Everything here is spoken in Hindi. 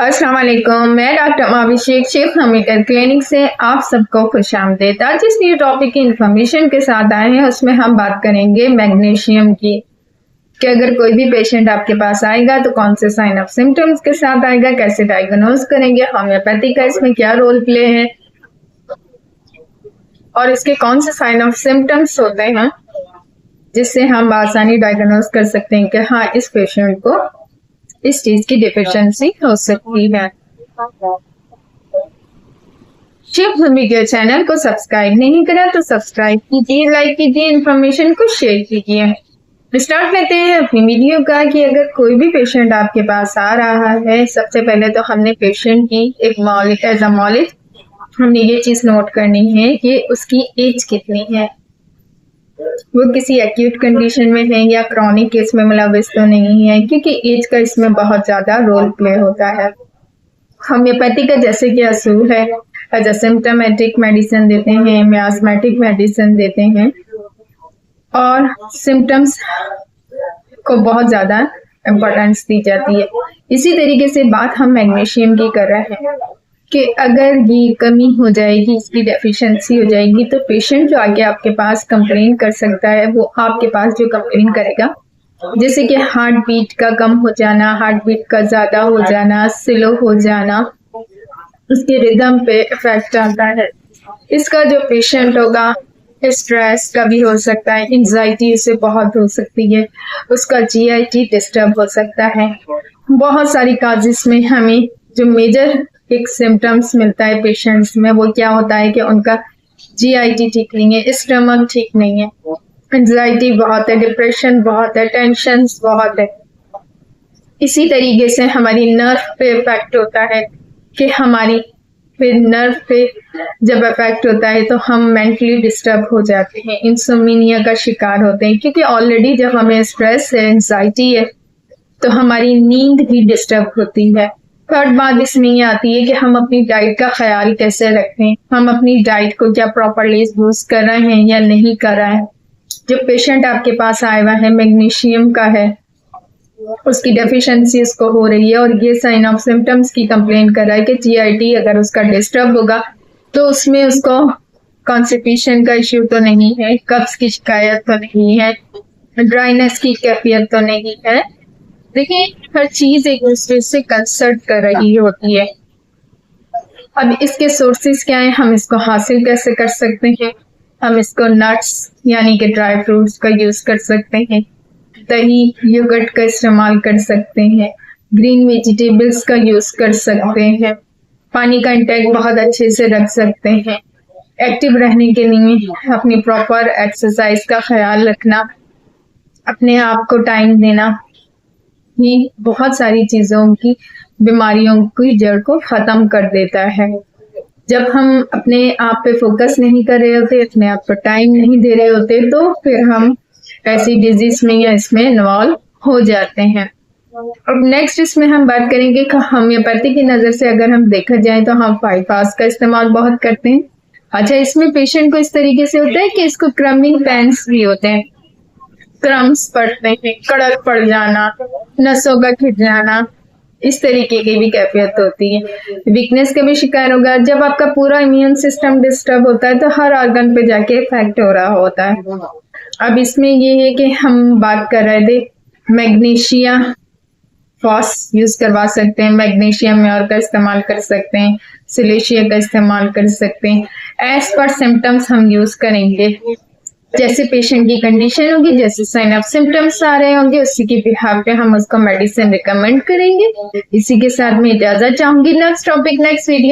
अस्सलाम वालेकुम, मैं डॉक्टर अभिषेक शेख हमीकर क्लिनिक से आप सबको खुशामदीद। आज जिस न्यू टॉपिक की इंफॉर्मेशन के साथ आए हैं उसमें हम बात करेंगे मैग्नीशियम की, कि अगर कोई भी पेशेंट आपके पास आएगा तो कौन से साइन ऑफ सिम्टम्स के साथ आएगा, कैसे डायग्नोज करेंगे, होम्योपैथी का इसमें क्या रोल प्ले है और इसके कौन से साइन ऑफ सिम्टम्स होते हैं जिससे हम आसानी डायग्नोज कर सकते हैं कि हाँ इस पेशेंट को इस चीज की डिफिशियंसी हो सकती है। शिव भूमि के चैनल को सब्सक्राइब नहीं करा तो सब्सक्राइब कीजिए, लाइक कीजिए, इन्फॉर्मेशन को शेयर कीजिए। स्टार्ट करते हैं अपनी वीडियो का कि अगर कोई भी पेशेंट आपके पास आ रहा है, सबसे पहले तो हमने पेशेंट की एक मौलिक एज अ मौलिक हमने ये चीज नोट करनी है कि उसकी एज कितनी है, वो किसी एक्यूट कंडीशन में है या क्रॉनिक केस में मुलविस तो नहीं है, क्योंकि एज का इसमें बहुत ज्यादा रोल प्ले होता है। होम्योपैथी का जैसे कि असूल है, एज अ सिम्टोमेटिक मेडिसिन देते हैं, मियास्मेटिक मेडिसिन देते हैं और सिम्टम्स को बहुत ज्यादा इम्पोर्टेंस दी जाती है। इसी तरीके से बात हम मैग्नीशियम की कर रहे हैं कि अगर ये कमी हो जाएगी, इसकी डेफिशिएंसी हो जाएगी, तो पेशेंट जो आगे आपके पास कंप्लेन कर सकता है, वो आपके पास जो कंप्लेन करेगा, जैसे कि हार्ट बीट का कम हो जाना, हार्ट बीट का ज्यादा हो जाना, स्लो हो जाना, उसके रिदम पे इफेक्ट आता है। इसका जो पेशेंट होगा स्ट्रेस का भी हो सकता है, एंजाइटी से बहुत हो सकती है, उसका जीआईटी डिस्टर्ब हो सकता है। बहुत सारी काजेस में हमें जो मेजर एक सिम्टम्स मिलता है पेशेंट्स में, वो क्या होता है कि उनका जीआईटी ठीक नहीं है, स्टमक ठीक नहीं है, एंजाइटी बहुत है, डिप्रेशन बहुत है, टेंशन बहुत है। इसी तरीके से हमारी नर्व पे इफेक्ट होता है कि हमारी फिर नर्व पे जब इफेक्ट होता है तो हम मेंटली डिस्टर्ब हो जाते हैं, इंसोम्निया का शिकार होते हैं, क्योंकि ऑलरेडी जब हमें स्ट्रेस है, एंजाइटी है, तो हमारी नींद भी डिस्टर्ब होती है। थर्ड बात इसमें ये आती है कि हम अपनी डाइट का ख्याल कैसे रखें, हम अपनी डाइट को क्या प्रॉपरली यूज कर रहे हैं या नहीं कर रहे हैं। जो पेशेंट आपके पास आया हुआ है मैग्नीशियम का है, उसकी डेफिशिएंसी उसको हो रही है और ये साइन ऑफ सिम्टम्स की कंप्लेन कर रहा है कि जीआईटी अगर उसका डिस्टर्ब होगा तो उसमें उसको कॉन्स्टिपेशन का इश्यू तो नहीं है, कब्ज की शिकायत तो नहीं है, ड्राइनेस की कैफियत तो नहीं है। देखिए हर चीज एक दूसरे से कंसल्ट कर रही होती है। अब इसके सोर्सेज क्या है, हम इसको हासिल कैसे कर सकते हैं, हम इसको नट्स यानी कि ड्राई फ्रूट्स का यूज कर सकते हैं, दही योगर्ट का इस्तेमाल कर सकते हैं, ग्रीन वेजिटेबल्स का यूज कर सकते हैं, पानी का इंटेक बहुत अच्छे से रख सकते हैं, एक्टिव रहने के लिए अपनी प्रॉपर एक्सरसाइज का ख्याल रखना, अपने आप को टाइम देना, ही बहुत सारी चीजों की बीमारियों की जड़ को खत्म कर देता है। जब हम अपने आप पे फोकस नहीं कर रहे होते, अपने आप पर टाइम नहीं दे रहे होते, तो फिर हम ऐसी डिजीज में या इसमें इन्वॉल्व हो जाते हैं। अब नेक्स्ट इसमें हम बात करेंगे कि होम्योपैथी की नजर से अगर हम देखा जाए तो हम 5 आवर्स का इस्तेमाल बहुत करते हैं। अच्छा, इसमें पेशेंट को इस तरीके से होता है कि इसको क्रमिंग पेन्स भी होते हैं, क्रम्स पड़ते हैं, कड़क पड़ जाना, नसों का खिंच जाना, इस तरीके की भी कैफियत होती है। वीकनेस का भी शिकार होगा। जब आपका पूरा इम्यून सिस्टम डिस्टर्ब होता है तो हर ऑर्गन पे जाके इफेक्ट हो रहा होता है। अब इसमें ये है कि हम बात कर रहे थे मैग्नीशिया फॉस यूज करवा सकते हैं, मैग्नीशियम म्योर का इस्तेमाल कर सकते हैं, सिलेशिया का इस्तेमाल कर सकते हैं। एज पर सिम्टम्स हम यूज करेंगे, जैसे पेशेंट की कंडीशन होगी, जैसे साइन ऑफ सिम्टम्स आ रहे होंगे, उसी के बिहाफ पे हम उसको मेडिसिन रिकमेंड करेंगे। इसी के साथ में इजाजत चाहूंगी। Next topic next video